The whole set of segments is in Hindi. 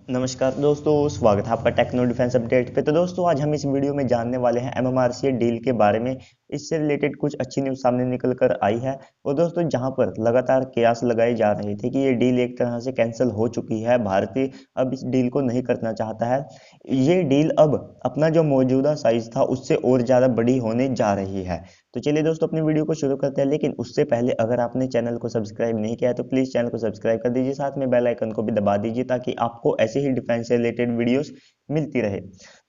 नमस्कार दोस्तों, स्वागत है आपका टेक्नो डिफेंस अपडेट पे। तो दोस्तों आज हम इस वीडियो में जानने वाले हैं एमएमआरसीए डील के बारे में। इससे रिलेटेड कुछ अच्छी न्यूज़ सामने निकल कर आई है। और दोस्तों जहां पर लगातार कयास लगाए जा रहे थे कि ये डील एक तरह से कैंसिल हो चुकी है, भारतीय अब इस डील को नहीं करना चाहता है। ये डील अब अपना जो मौजूदा साइज था उससे और ज़्यादा बड़ी होने जा रही है। तो चलिए दोस्तों अपनी वीडियो को शुरू करते हैं, लेकिन उससे पहले अगर आपने चैनल को सब्सक्राइब नहीं किया है तो प्लीज़ चैनल को सब्सक्राइब कर दीजिए, साथ में बेल आइकन को भी दबा दीजिए ताकि आपको ऐसे ही डिफेंस से रिलेटेड वीडियोस मिलती रहे।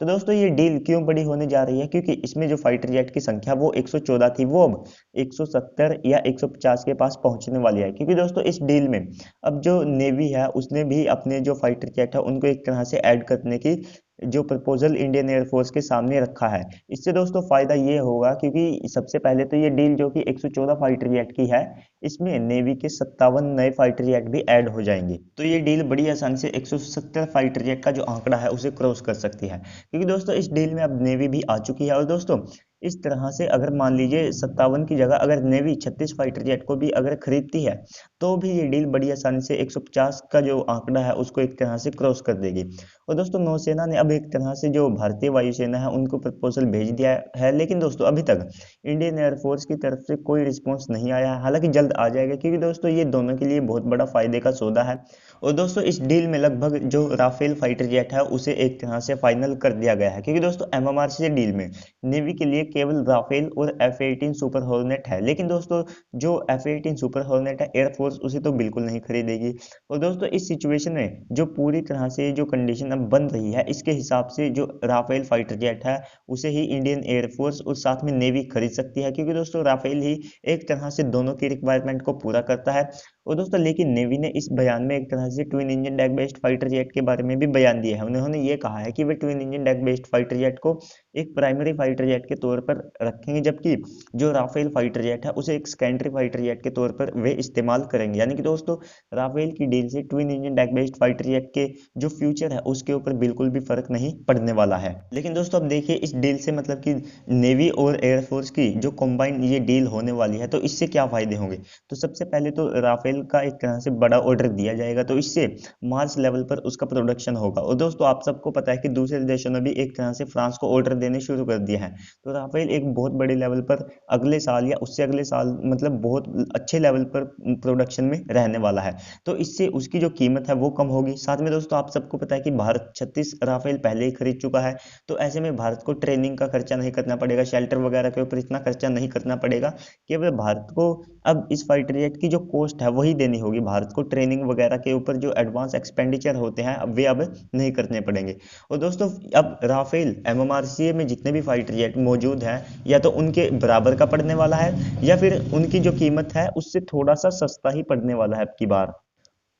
तो दोस्तों ये डील क्यों बड़ी होने जा रही है, क्योंकि इसमें जो फाइटर जेट की संख्या वो 114 थी, वो अब 170 या 150 के पास पहुंचने वाली है। क्योंकि दोस्तों इस डील में अब जो नेवी है उसने भी अपने जो फाइटर जेट है उनको एक तरह से ऐड करने की जो प्रपोजल इंडियन एयरफोर्स के सामने रखा है। इससे दोस्तों फायदा ये होगा, क्योंकि सबसे पहले तो ये डील जो कि 114 फाइटर जेट की है, इसमें नेवी के 57 नए फाइटर जेट भी ऐड हो जाएंगे। तो ये डील बड़ी आसानी से 170 फाइटर जेट का जो आंकड़ा है उसे क्रॉस कर सकती है, क्योंकि दोस्तों इस डील में अब नेवी भी आ चुकी है। और दोस्तों इस तरह से अगर मान लीजिए 57 की जगह अगर नेवी 36 फाइटर जेट को भी अगर खरीदती है तो भी ये डील बड़ी आसानी से 150 का जो आंकड़ा है उसको एक तरह से क्रॉस कर देगी। और दोस्तों नौसेना ने अब एक तरह से जो भारतीय वायुसेना है उनको प्रपोजल भेज दिया है, लेकिन दोस्तों अभी तक इंडियन एयरफोर्स की तरफ से कोई रिस्पॉन्स नहीं आया है। हालांकि जल्द आ जाएगा, क्योंकि दोस्तों ये दोनों के लिए बहुत बड़ा फायदे का सौदा है। और दोस्तों इस डील में लगभग जो राफेल फाइटर जेट है उसे एक तरह से फाइनल कर दिया गया है, क्योंकि दोस्तों एमएमआरसी डील में नेवी के लिए केवल राफेल और F-18 सुपर हॉर्नेट है। लेकिन दोस्तों जो F-18 सुपर हॉर्नेट है एयरफोर्स उसे तो बिल्कुल नहीं खरीदेगी। और दोस्तों इस सिचुएशन में जो पूरी तरह से जो कंडीशन अब बन रही है, इसके हिसाब से जो राफेल फाइटर जेट है उसे ही इंडियन एयरफोर्स और साथ में नेवी खरीद सकती है, क्योंकि दोस्तों राफेल ही एक तरह से दोनों की रिक्वायरमेंट को पूरा करता है। और दोस्तों लेकिन नेवी ने इस बयान में एक तरह से twin engine deck based fighter jet के बारे में भी बयान दिया है। उन्होंने ये कहा है कि वे twin engine deck based fighter jet को एक प्राइमरी फाइटर जेट के तौर पर रखेंगे, जबकि जो राफेल फाइटर जेट है उसे एक सेकेंडरी फाइटर जेट के तौर पर वे इस्तेमाल करेंगे। यानी कि दोस्तों राफेल की डील से twin engine deck based fighter jet के जो फ्यूचर है उसके ऊपर बिल्कुल भी फर्क नहीं पड़ने वाला है। लेकिन दोस्तों अब देखिए इस डील से मतलब कि नेवी और एयरफोर्स की जो कंबाइन ये डील होने वाली है, तो इससे क्या फायदे होंगे। तो सबसे पहले तो राफेल का एक तरह से बड़ा ऑर्डर दिया जाएगा, तो इससे मार्स लेवल पर उसका प्रोडक्शन होगा। और दोस्तों आप सबको पता है कि दूसरे देशों ने भी एक तरह से फ्रांस को ऑर्डर देने शुरू कर दिया है। तो राफेल एक बहुत बड़े लेवल पर अगले साल या उससे अगले साल मतलब बहुत अच्छे लेवल पर प्रोडक्शन में रहने वाला है। तो इससे उसकी जो कीमत है वो कम होगी। साथ में दोस्तों आप सबको पता है कि भारत 36 राफेल पहले ही खरीद चुका है। तो ऐसे में भारत को ट्रेनिंग का खर्चा नहीं करना पड़ेगा, शेल्टर वगैरह के ऊपर इतना खर्चा नहीं करना पड़ेगा। केवल भारत को अब इस फाइटर जेट की जो कॉस्ट है वही देनी होगी। भारत को ट्रेनिंग वगैरह के ऊपर जो एडवांस एक्सपेंडिचर होते हैं अब वे अब नहीं करने पड़ेंगे। और दोस्तों अब राफेल एमएमआरसीए में जितने भी फाइटर जेट मौजूद हैं या तो उनके बराबर का पड़ने वाला है या फिर उनकी जो कीमत है उससे थोड़ा सा सस्ता ही पड़ने वाला है अब की बार।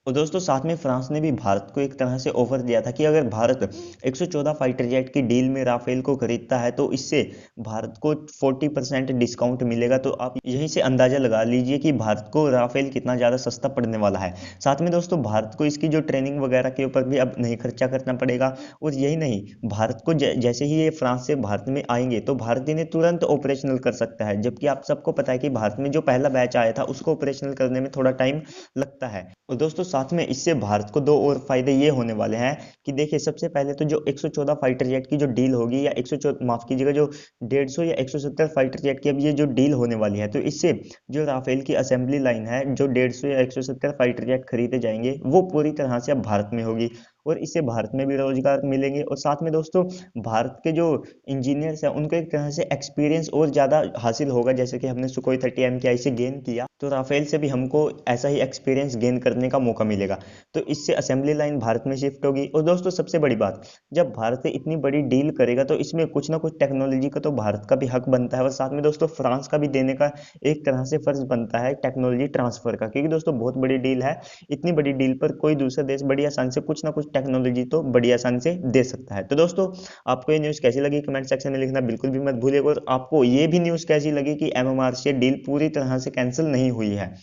और दोस्तों साथ में फ्रांस ने भी भारत को एक तरह से ऑफर दिया था कि अगर भारत 114 फाइटर जेट की डील में राफेल को खरीदता है तो इससे भारत को 40% डिस्काउंट मिलेगा। तो आप यहीं से अंदाजा लगा लीजिए कि भारत को राफेल कितना ज़्यादा सस्ता पड़ने वाला है। साथ में दोस्तों भारत को इसकी जो ट्रेनिंग वगैरह के ऊपर भी अब नहीं खर्चा करना पड़ेगा। और यही नहीं, भारत को जैसे ही ये फ्रांस से भारत में आएंगे तो भारत इन्हें तुरंत ऑपरेशनल कर सकता है, जबकि आप सबको पता है कि भारत में जो पहला बैच आया था उसको ऑपरेशनल करने में थोड़ा टाइम लगता है। और दोस्तों साथ में इससे भारत को दो और फायदे ये होने वाले हैं कि देखिए सबसे पहले तो जो 114 फाइटर जेट की जो डील होगी या 114 माफ कीजिएगा जो 150 या 170 फाइटर जेट की अब ये जो डील होने वाली है, तो इससे जो राफेल की असेंबली लाइन है जो 150 या 170 फाइटर जेट खरीदे जाएंगे वो पूरी तरह से अब भारत में होगी। और इससे भारत में भी रोजगार मिलेंगे। और साथ में दोस्तों भारत के जो इंजीनियर्स हैं उनको एक तरह से एक्सपीरियंस और ज़्यादा हासिल होगा, जैसे कि हमने सुखोई 30 MKI से गेन किया, तो राफेल से भी हमको ऐसा ही एक्सपीरियंस गेन करने का मौका मिलेगा। तो इससे असेंबली लाइन भारत में शिफ्ट होगी। और दोस्तों सबसे बड़ी बात, जब भारत से इतनी बड़ी डील करेगा तो इसमें कुछ ना कुछ टेक्नोलॉजी का तो भारत का भी हक बनता है। और साथ में दोस्तों फ्रांस का भी देने का एक तरह से फर्ज बनता है टेक्नोलॉजी ट्रांसफर का, क्योंकि दोस्तों बहुत बड़ी डील है। इतनी बड़ी डील पर कोई दूसरा देश बड़ी आसानी से कुछ ना कुछ टेक्नोलॉजी तो बड़ी आसानी से दे सकता है। तो दोस्तों आपको ये न्यूज़ कैसी लगी कमेंट सेक्शन में लिखना बिल्कुल भी मत भूलिएगा। और आपको ये भी न्यूज़ कैसी लगी कि एमएमआरसी डील पूरी तरह से कैंसिल नहीं हुई है।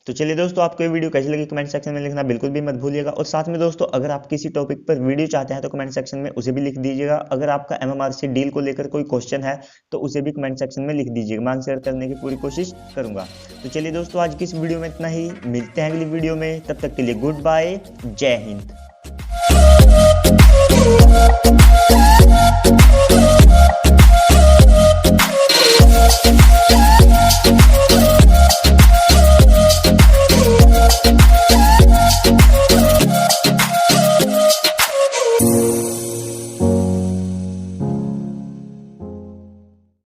तो चलिए दोस्तों आपको ये वीडियो कैसी लगी कमेंट सेक्शन में लिखना बिल्कुल भी मत भूलिएगा। और साथ में दोस्तों अगर आप किसी टॉपिक पर वीडियो चाहते हैं तो कमेंट सेक्शन में उसे भी लिख दीजिएगा। अगर आपका एमएमआरसी डील को लेकर कोई क्वेश्चन है तो उसे भी कमेंट सेक्शन में लिख दीजिएगा, मैं आंसर करने की पूरी कोशिश करूंगा। तो चलिए दोस्तों आज की इस वीडियो में इतना ही, मिलते हैं अगली वीडियो में, तब तक के लिए गुड बाय, जय हिंद।